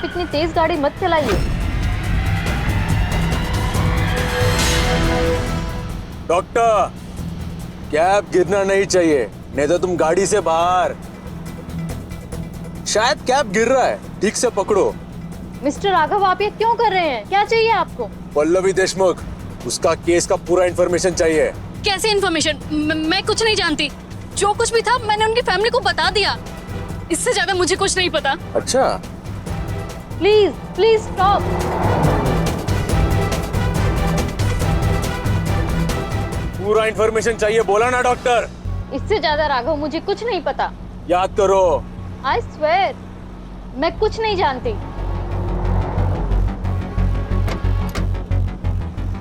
आप इतनी तेज गाड़ी मत चलाइए। डॉक्टर, कैब गिरना नहीं चाहिए, नहीं तो तुम गाड़ी से बाहर। शायद कैब गिर रहा है, ठीक से पकड़ो। मिस्टर राघव, आप ये क्यों कर रहे हैं? क्या चाहिए आपको? पल्लवी देशमुख, उसका केस का पूरा इंफॉर्मेशन चाहिए। कैसे इन्फॉर्मेशन? मैं कुछ नहीं जानती। जो कुछ भी था मैंने उनकी फैमिली को बता दिया। इससे ज्यादा मुझे कुछ नहीं पता। अच्छा, प्लीज प्लीज स्टॉप। पूरा इंफॉर्मेशन चाहिए, बोला ना डॉक्टर। इससे ज्यादा राघव मुझे कुछ नहीं पता। याद करो। आई स्वेयर, मैं कुछ नहीं जानती।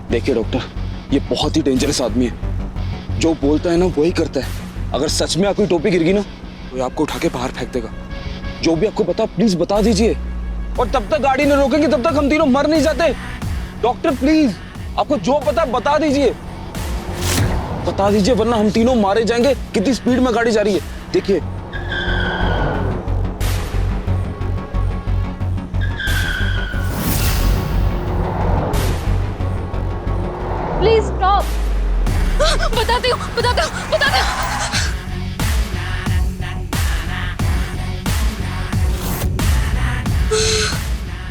देखिए डॉक्टर, ये बहुत ही डेंजरस आदमी है। जो बोलता है ना वही करता है। अगर सच में आपकी टोपी गिर गई ना तो ये आपको उठा के बाहर फेंक देगा। जो भी आपको पता प्लीज बता दीजिए, और तब तक गाड़ी न रोकेंगे तब तक हम तीनों मर नहीं जाते। डॉक्टर प्लीज, आपको जो पता बता दीजिए, बता दीजिए, वरना हम तीनों मारे जाएंगे। कितनी स्पीड में गाड़ी जा रही है देखिए। Please stop. बताती हूँ, बताती हूँ, बताती हूँ।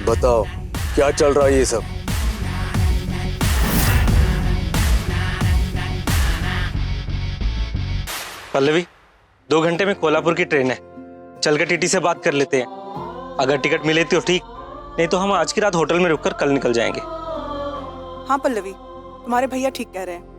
बताओ क्या चल रहा है ये सब? पल्लवी, 2 घंटे में कोल्हापुर की ट्रेन है। चलकर टीटी से बात कर लेते हैं। अगर टिकट मिले तो ठीक, नहीं तो हम आज की रात होटल में रुककर कल निकल जाएंगे। हाँ पल्लवी, तुम्हारे भैया ठीक कह रहे हैं।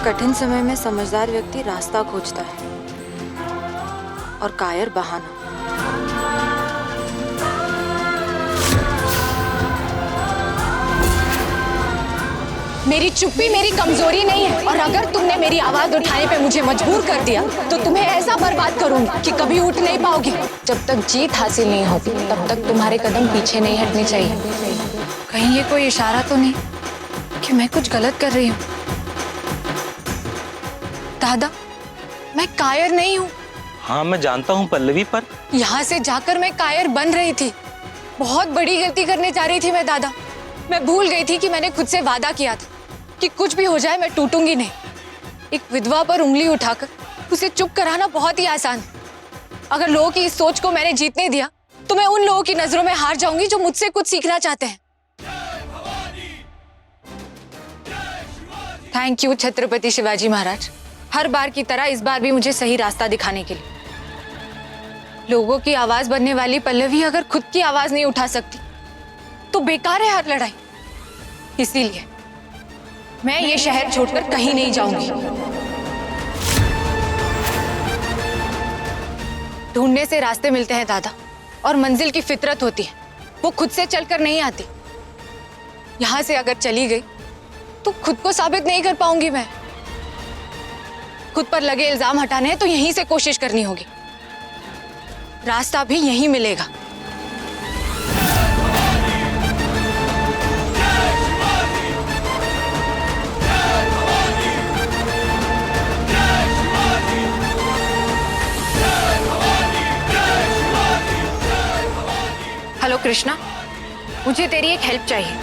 कठिन समय में समझदार व्यक्ति रास्ता खोजता है और कायर बहाना। मेरी चुप्पी मेरी कमजोरी नहीं है, और अगर तुमने मेरी आवाज उठाने पे मुझे मजबूर कर दिया तो तुम्हें ऐसा बर्बाद करूंगी कि कभी उठ नहीं पाओगी। जब तक जीत हासिल नहीं होती तब तक तुम्हारे कदम पीछे नहीं हटने चाहिए। कहीं ये कोई इशारा तो नहीं कि मैं कुछ गलत कर रही हूँ? दादा, मैं कायर नहीं हूँ। हाँ मैं जानता हूँ पल्लवी, पर यहाँ से जाकर मैं कायर बन रही थी। बहुत बड़ी गलती करने जा रही थी मैं दादा। मैं भूल गई थी कि मैंने खुद से वादा किया था कि कुछ भी हो जाए मैं टूटूंगी नहीं। एक विधवा पर उंगली उठाकर उसे चुप कराना बहुत ही आसान है। अगर लोगों की इस सोच को मैंने जीतने दिया तो मैं उन लोगों की नजरों में हार जाऊंगी जो मुझसे कुछ सीखना चाहते हैं। थैंक यू छत्रपति शिवाजी महाराज, हर बार की तरह इस बार भी मुझे सही रास्ता दिखाने के लिए। लोगों की आवाज बनने वाली पल्लवी अगर खुद की आवाज नहीं उठा सकती तो बेकार है हर लड़ाई। इसीलिए मैं ये शहर छोड़कर कहीं नहीं जाऊंगी। ढूंढने से रास्ते मिलते हैं दादा, और मंजिल की फितरत होती है, वो खुद से चलकर नहीं आती। यहां से अगर चली गई तो खुद को साबित नहीं कर पाऊंगी मैं। खुद पर लगे इल्जाम हटाने हैं तो यहीं से कोशिश करनी होगी। रास्ता भी यहीं मिलेगा। हेलो कृष्णा, मुझे तेरी एक हेल्प चाहिए।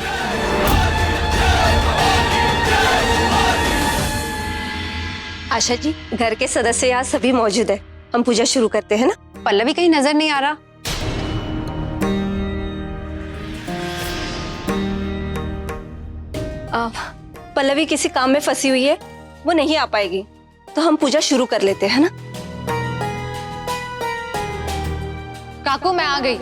आशा जी, घर के सदस्य यहाँ सभी मौजूद है, हम पूजा शुरू करते हैं ना। पल्लवी कहीं नजर नहीं आ रहा। पल्लवी किसी काम में फंसी हुई है, वो नहीं आ पाएगी, तो हम पूजा शुरू कर लेते हैं ना। काकू मैं आ गई।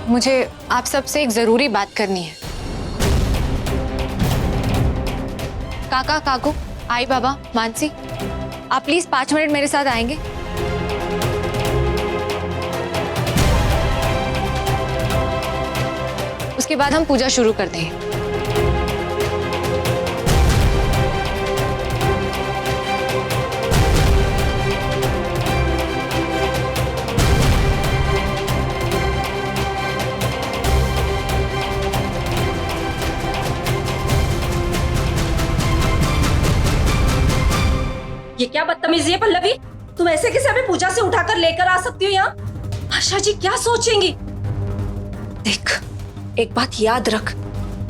मुझे आप सबसे एक जरूरी बात करनी है। काका, काकू, आई, बाबा, मानसी, आप प्लीज 5 मिनट मेरे साथ आएंगे? उसके बाद हम पूजा शुरू करते हैं। ये क्या बदतमीजी है पल्लवी? तुम ऐसे कैसे हमें पूजा से उठाकर लेकर आ सकती हो यहाँ? आशा जी क्या सोचेंगी? देख, एक बात याद रख,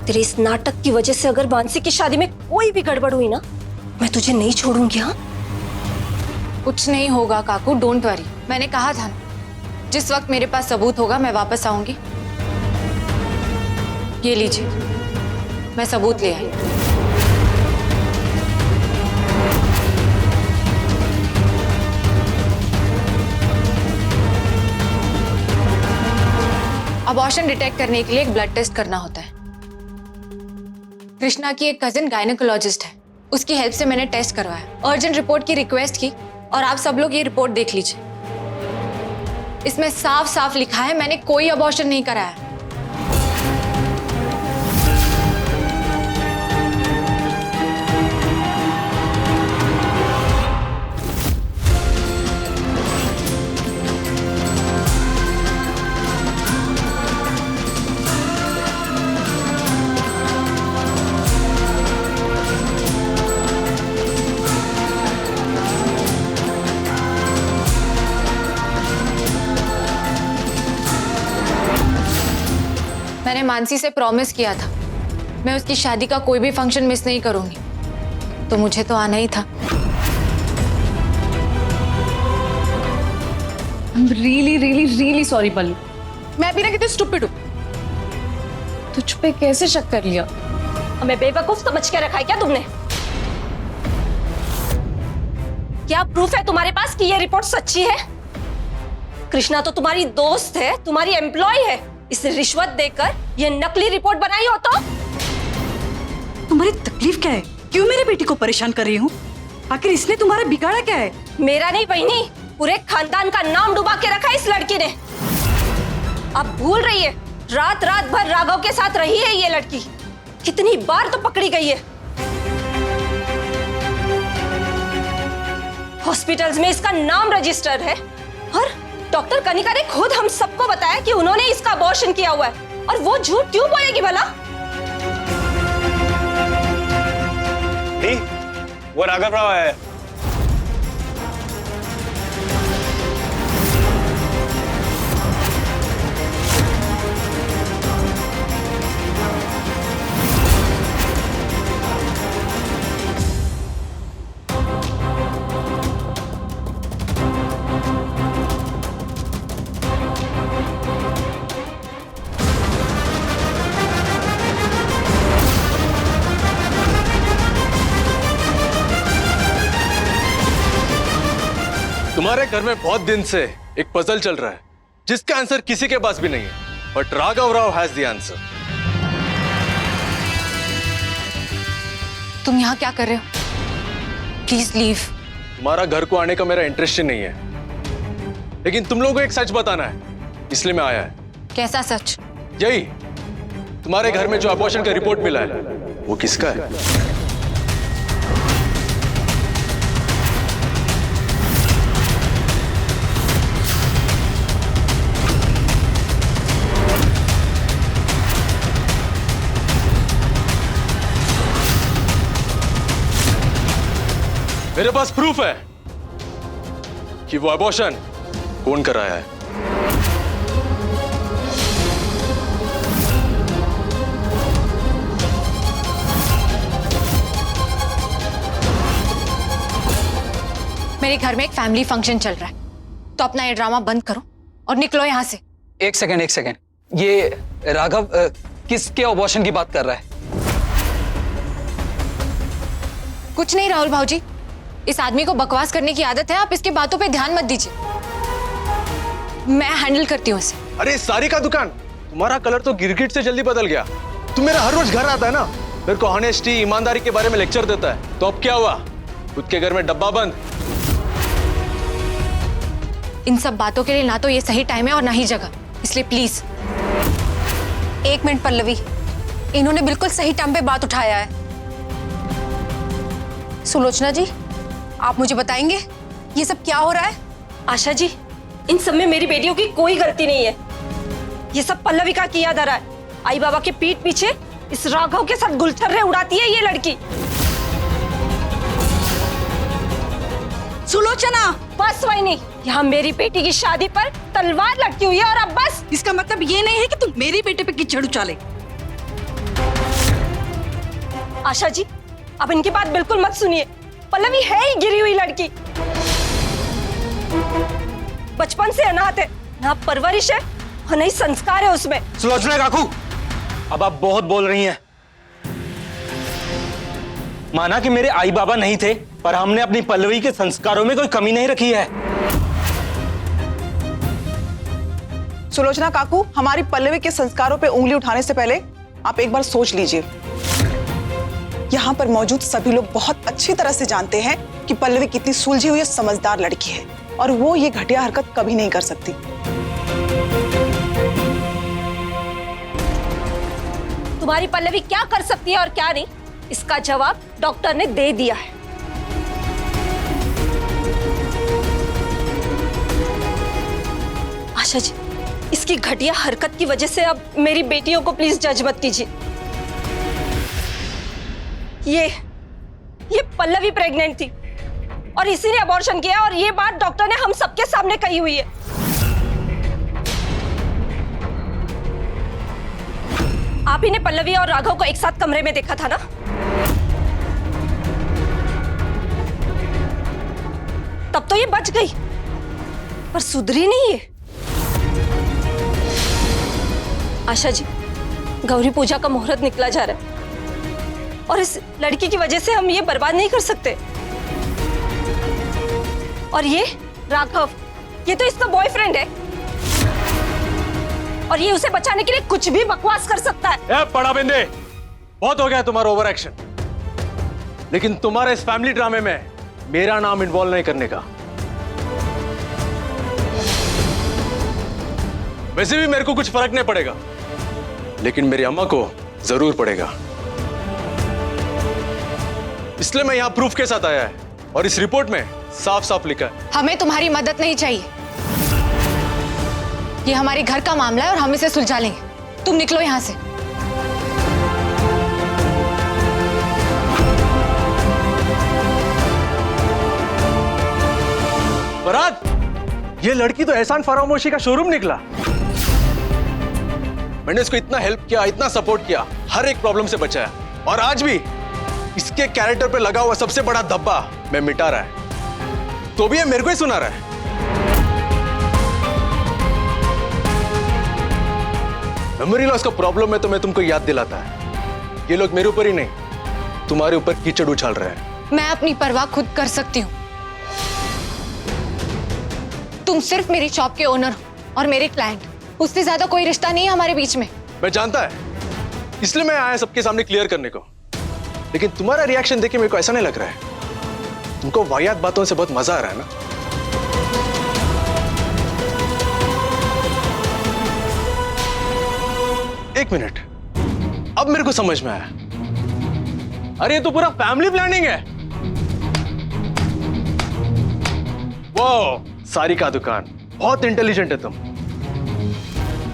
तेरे इस नाटक की वजह से अगर मानसी की शादी में कोई भी गड़बड़ हुई ना, मैं तुझे नहीं छोड़ूंगी। हाँ, कुछ नहीं होगा काकू, डोंट वरी। मैंने कहा था ना, जिस वक्त मेरे पास सबूत होगा मैं वापस आऊंगी। ये लीजिए, मैं सबूत ले आई। अबॉर्शन डिटेक्ट करने के लिए एक ब्लड टेस्ट करना होता है। कृष्णा की एक कजिन गायनेकोलॉजिस्ट है, उसकी हेल्प से मैंने टेस्ट करवाया, अर्जेंट रिपोर्ट की रिक्वेस्ट की, और आप सब लोग ये रिपोर्ट देख लीजिए। इसमें साफ साफ लिखा है मैंने कोई अबॉर्शन नहीं कराया। मैंने मानसी से प्रॉमिस किया था मैं उसकी शादी का कोई भी फंक्शन मिस नहीं करूंगी, तो मुझे तो आना ही था। I'm really sorry पल्लू। मैं भी ना कितनी स्टूपिड हूँ। तुझ पे कैसे शक कर लिया? हमें बेवकूफ समझ के रखा है क्या तुमने? क्या प्रूफ है तुम्हारे पास कि ये रिपोर्ट सच्ची है? कृष्णा तो तुम्हारी दोस्त है, तुम्हारी एम्प्लॉय है। इसे रिश्वत देकर ये नकली रिपोर्ट बनाई हो तो? तुम्हारी तकलीफ क्या है? क्यों मेरे बेटी को परेशान कर रही हूँ? आखिर इसने तुम्हारा बिगाड़ा क्या है? मेरा नहीं बहनी, पूरे खानदान का नाम डुबा के रखा है इस लड़की ने। अब भूल रही है, रात रात भर राघव के साथ रही है ये लड़की। कितनी बार तो पकड़ी गई है। हॉस्पिटल्स में इसका नाम रजिस्टर है, और डॉक्टर कनिका ने खुद हम सबको बताया कि उन्होंने इसका अबॉर्शन किया हुआ है। और वो झूठ क्यों बोलेगी भला? नहीं, वो राघव राव है। तुम्हारे घर में बहुत दिन से एक पजल चल रहा है जिसका आंसर किसी के पास भी नहीं है, but Raghav Rao has the answer. तुम यहाँ क्या कर रहे हो? Please leave. तुम्हारा घर को आने का मेरा इंटरेस्ट ही नहीं है, लेकिन तुम लोगों को एक सच बताना है, इसलिए मैं आया है। कैसा सच? यही, तुम्हारे घर में जो अबॉर्शन का रिपोर्ट मिला है वो किसका है? मेरे पास प्रूफ है कि वो अबॉर्शन कौन कराया है। मेरे घर में एक फैमिली फंक्शन चल रहा है, तो अपना ये ड्रामा बंद करो और निकलो यहाँ से। एक सेकेंड, ये राघव किसके अबॉर्शन की बात कर रहा है? कुछ नहीं राहुल भाऊजी, इस आदमी को बकवास करने की आदत है, आप इसके बातों पे ध्यान मत दीजिए। मैं हैंडल करती हूँ इसे। अरे सारी का दुकान तुम्हारा कलर तो गिरगिट से जल्दी बदल गया। तुम मेरा हर रोज घर आता है ना, मेरे को ऑनेस्टी ईमानदारी के बारे में लेक्चर देता है, तो अब क्या हुआ? खुद के घर में डब्बा बंद। इन सब बातों के लिए ना तो ये सही टाइम है और ना ही जगह, इसलिए प्लीज। एक मिनट पल्लवी, इन्होंने बिल्कुल सही टाइम पे बात उठाया है। सुलोचना जी, आप मुझे बताएंगे ये सब क्या हो रहा है? आशा जी, इन सब में मेरी बेटियों की कोई गलती नहीं है। ये सब पल्लवी का किया धरा है। आई बाबा के पीठ पीछे इस राघव के साथ गुलछर्रे उड़ाती है ये लड़की। सुलोचना, बस वही नहीं, यहाँ मेरी बेटी की शादी पर तलवार लटकी हुई है और अब बस। इसका मतलब ये नहीं है कि तुम मेरी बेटे पे कीचड़ उछाले। आशा जी, अब इनकी बात बिल्कुल मत सुनिए। पल्लवी है ही गिरी हुई लड़की, बचपन से अनाथ है, ना परवरिश है और नहीं संस्कार है उसमें। सुलोचना काकू, अब आप बहुत बोल रही हैं। माना कि मेरे आई बाबा नहीं थे, पर हमने अपनी पल्लवी के संस्कारों में कोई कमी नहीं रखी है। सुलोचना काकू, हमारी पल्लवी के संस्कारों पे उंगली उठाने से पहले आप एक बार सोच लीजिए। यहाँ पर मौजूद सभी लोग बहुत अच्छी तरह से जानते हैं कि पल्लवी कितनी सुलझी हुई समझदार लड़की है और वो ये घटिया हरकत कभी नहीं कर सकती। तुम्हारी पल्लवी क्या कर सकती है और क्या नहीं, इसका जवाब डॉक्टर ने दे दिया है। आशा जी, इसकी घटिया हरकत की वजह से अब मेरी बेटियों को प्लीज जज मत कीजिए। ये पल्लवी प्रेग्नेंट थी और इसी ने अबॉर्शन किया और ये बात डॉक्टर ने हम सबके सामने कही हुई है। आप ही ने पल्लवी और राघव को एक साथ कमरे में देखा था ना? तब तो ये बच गई, पर सुधरी नहीं है। आशा जी, गौरी पूजा का मुहूर्त निकला जा रहा है और इस लड़की की वजह से हम ये बर्बाद नहीं कर सकते। और ये राघव, ये तो इसका बॉयफ्रेंड है और ये उसे बचाने के लिए कुछ भी बकवास कर सकता है। बड़ा बिंदे, बहुत हो गया तुम्हारा ओवर एक्शन। लेकिन तुम्हारे इस फैमिली ड्रामे में मेरा नाम इन्वॉल्व नहीं करने का। वैसे भी मेरे को कुछ फर्क नहीं पड़ेगा, लेकिन मेरी अम्मा को जरूर पड़ेगा। इसलिए मैं यहां प्रूफ के साथ आया है और इस रिपोर्ट में साफ साफ लिखा है। हमें तुम्हारी मदद नहीं चाहिए, ये हमारे घर का मामला है और हम इसे सुलझा लेंगे। तुम निकलो यहां से। बरात, ये लड़की तो एहसान फरामोशी का शोरूम निकला। मैंने इसको इतना हेल्प किया, इतना सपोर्ट किया, हर एक प्रॉब्लम से बचाया, और आज भी इसके कैरेक्टर पे लगा हुआ सबसे बड़ा धब्बा मैं मिटा रहा है, तो भी ये मेरे को ही सुना रहा है। मेमोरी लॉस का प्रॉब्लम है तो मैं तुमको याद दिलाता है। ये लोग मेरे ऊपर ही नहीं, तुम्हारे ऊपर कीचड़ उछाल रहे हैं। मैं अपनी परवाह खुद कर सकती हूँ। तुम सिर्फ मेरी शॉप के ओनर हो और मेरे क्लाइंट, उससे ज्यादा कोई रिश्ता नहीं है हमारे बीच में। मैं जानता है, इसलिए मैं आया सबके सामने क्लियर करने को। लेकिन तुम्हारा रिएक्शन देख के मेरे को ऐसा नहीं लग रहा है तुमको वाहियात बातों से बहुत मजा आ रहा है ना। एक मिनट, अब मेरे को समझ में आया। अरे ये तो पूरा फैमिली प्लानिंग है। वो सारी का दुकान, बहुत इंटेलिजेंट है तुम।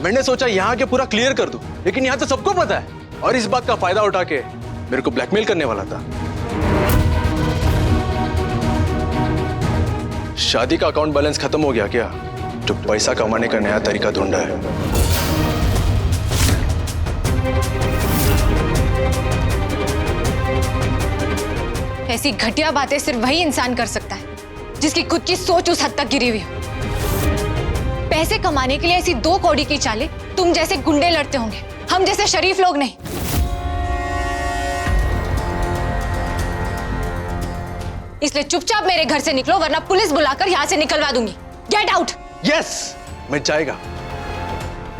मैंने सोचा यहाँ के पूरा क्लियर कर दूं, लेकिन यहाँ तो सबको पता है और इस बात का फायदा उठा के मेरे को ब्लैकमेल करने वाला था। शादी का अकाउंट बैलेंस खत्म हो गया क्या? जो पैसा कमाने का नया तरीका ढूंढा है। ऐसी घटिया बातें सिर्फ वही इंसान कर सकता है जिसकी खुद की सोच उस हद तक गिरी हुई हो। पैसे कमाने के लिए ऐसी दो कौड़ी की चालें तुम जैसे गुंडे लड़ते होंगे, हम जैसे शरीफ लोग नहीं। इसलिए चुपचाप मेरे घर से निकलो, वरना पुलिस बुलाकर यहां से निकलवा दूंगी। Get out. यस, मैं जाएगा।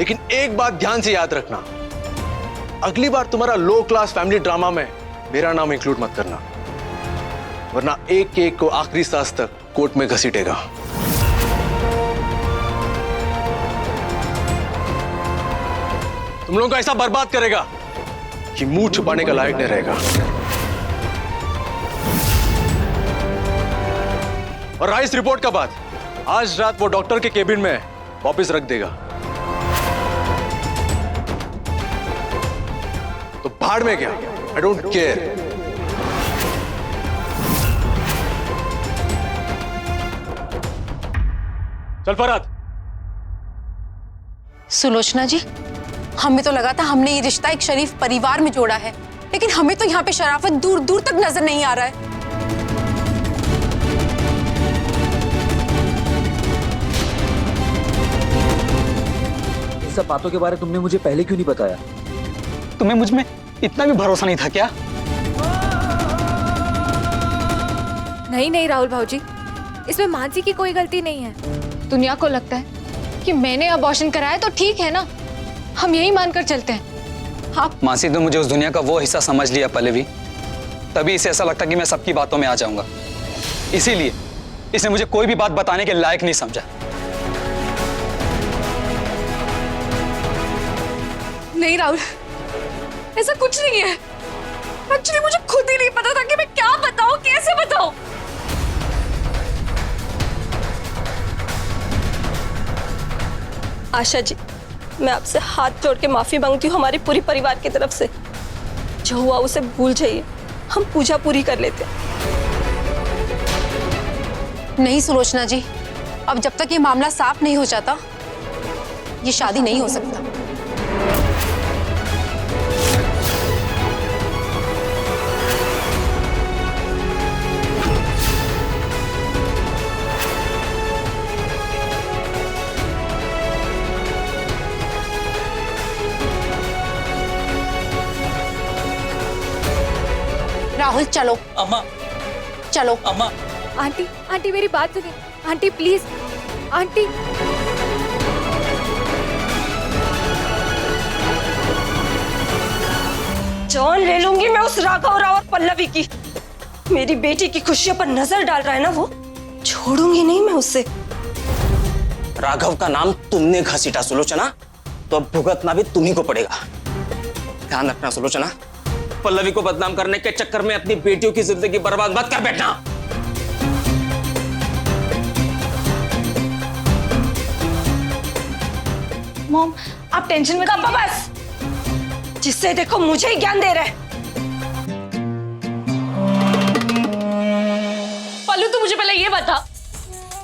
लेकिन एक बात ध्यान से याद रखना, अगली बार तुम्हारा लो क्लास फैमिली ड्रामा में मेरा नाम इंक्लूड मत करना, वरना एक केक को आखिरी सांस तक कोर्ट में घसीटेगा। तुम लोगों को ऐसा बर्बाद करेगा कि मुंह छुपाने का लायक नहीं रहेगा। और रहा इस रिपोर्ट का बात, आज रात वो डॉक्टर के केबिन में वापस रख देगा, तो भाड़ में क्या, आई डोंट केयर। चल फरहाद। सुलोचना जी, हमें तो लगा था हमने ये रिश्ता एक शरीफ परिवार में जोड़ा है, लेकिन हमें तो यहाँ पे शराफत दूर दूर तक नजर नहीं आ रहा है। इन सब बातों के बारे में तुमने मुझे पहले क्यों नहीं बताया? तुम्हें मुझ में इतना भी भरोसा नहीं था क्या? नहीं नहीं राहुल भाऊजी, इसमें मानसी की कोई गलती नहीं है। दुनिया को लगता है कि मैंने अबॉर्शन कराया तो ठीक है ना, हम यही मानकर चलते हैं। आप मानसी तो मुझे उस दुनिया का वो हिस्सा समझ लिया पल्लवी, तभी इसे ऐसा लगता कि मैं सबकी बातों में आ जाऊंगा, इसीलिए इसने मुझे कोई भी बात बताने के लायक नहीं समझा। नहीं राहुल, ऐसा कुछ नहीं है। एक्चुअली मुझे खुद ही नहीं पता था कि मैं क्या बताऊं, कैसे बताऊं। आशा जी, मैं आपसे हाथ जोड़ के माफी मांगती हूँ हमारे पूरी परिवार की तरफ से। जो हुआ उसे भूल जाइए, हम पूजा पूरी कर लेते हैं। नहीं सुलोचना जी, अब जब तक ये मामला साफ नहीं हो जाता, ये शादी नहीं हो सकता। राहुल चलो। अम्मा, चलो। अम्मा। आंटी, आंटी मेरी बात सुनिए। Aunty please, aunty. जान ले लूंगी मैं उस राघव राव और पल्लवी की। मेरी बेटी की खुशियों पर नजर डाल रहा है ना वो, छोड़ूंगी नहीं मैं उससे। राघव का नाम तुमने घसीटा सुलोचना, तो अब भुगतना भी तुम्ही को पड़ेगा। ध्यान रखना सुलोचना, पल्लवी को बदनाम करने के चक्कर में अपनी बेटियों की जिंदगी बर्बाद मत कर बैठना। मॉम, आप टेंशन में कब बस, जिससे देखो मुझे ही ज्ञान दे रहे। पल्लू तू मुझे पहले ये बता।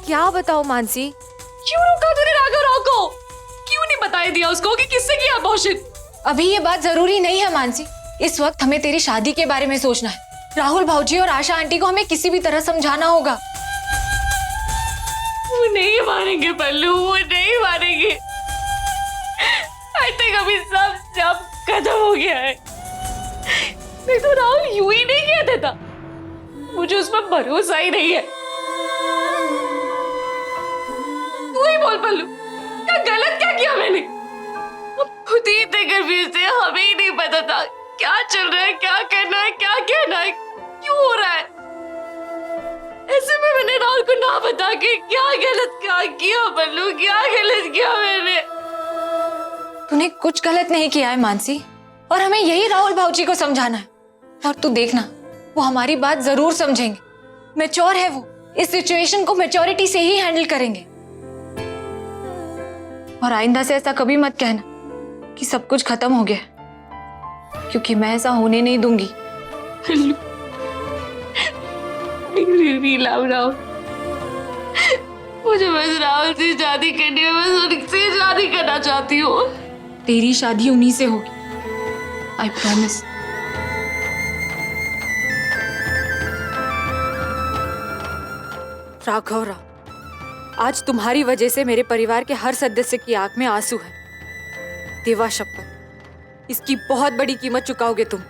क्या बताओ मानसी? क्यों रोका तूने राघव राव को? क्यों नहीं बताया दिया उसको कि किससे किया अबॉर्शन? अभी ये बात जरूरी नहीं है मानसी, इस वक्त हमें तेरी शादी के बारे में सोचना है। राहुल भाऊजी और आशा आंटी को हमें किसी भी तरह समझाना होगा। वो नहीं मानेंगे पल्लू, वो नहीं मानेंगे। आज तक अभी सब खत्म हो गया है। नहीं तो राहुल यूं ही नहीं किया देता। मुझे उस पर भरोसा ही नहीं है। तू ही बोल पल्लू, क्या गलत क्या किया मैंने? हम खुद ही इतने कंफ्यूज थे, हमें ही नहीं पता था क्या चल रहा है, क्या करना है, क्या कहना है, क्यों हो रहा है। ऐसे में मैंने राहुल को ना बता के क्या गलत क्या किया पल्लू, क्या गलत किया मैंने? तूने कुछ गलत नहीं किया है मानसी, और हमें यही राहुल भाऊजी को समझाना है। और तू देखना, वो हमारी बात जरूर समझेंगे। मैच्योर है वो, इस सिचुएशन को मैच्योरिटी से ही हैंडल करेंगे। और आइंदा से ऐसा कभी मत कहना कि सब कुछ खत्म हो गया, क्योंकि मैं ऐसा होने नहीं दूंगी। राहुल, मुझे बस राहुल से शादी करनी है, बस उनसे शादी करना चाहती हूँ। तेरी शादी उन्हीं से होगी, आई प्रॉमिस। राघव राव, आज तुम्हारी वजह से मेरे परिवार के हर सदस्य की आंख में आंसू है। देवा शपथ, इसकी बहुत बड़ी कीमत चुकाओगे तुम।